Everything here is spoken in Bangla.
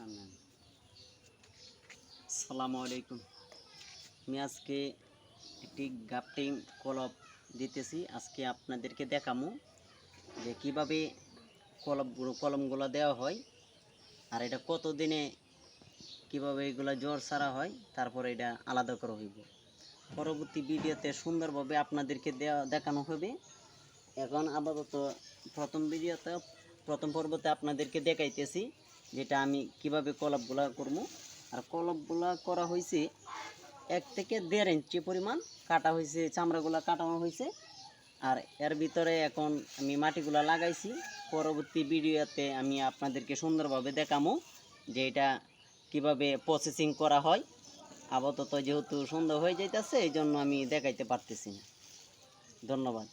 আমেন। আসসালামু আলাইকুম। আমি আজকে একটি গ্রাফটিং কলম দিতেছি। আজকে আপনাদেরকে দেখামু যে কিভাবে কলমগুলো দেওয়া হয়, আর এটা কত দিনে কিভাবে এগুলা জ্বর ছাড়া হয়, তারপরে এটা আলাদা করা হইব। পরবর্তী ভিডিওতে সুন্দরভাবে আপনাদেরকে দেখানো হবে। এখন আপাতত প্রথম পর্বতে আপনাদেরকে দেখাইতেছি যেটা আমি কিভাবে কলমগুলা করবো। আর কলমগুলা করা হয়েছে 1 থেকে 1.5 ইঞ্চি পরিমাণ কাটা হয়েছে, চামড়াগুলা কাটানো হয়েছে। আর এর ভিতরে এখন আমি মাটিগুলা লাগাইছি। পরবর্তী ভিডিওতে আমি আপনাদেরকে সুন্দরভাবে দেখামো যে এটা কিভাবে প্রসেসিং করা হয়। আপাতত যেহেতু সন্ধ্যা হয়ে যাইতেছে, এই জন্য আমি দেখাইতে পারতেছি না। ধন্যবাদ।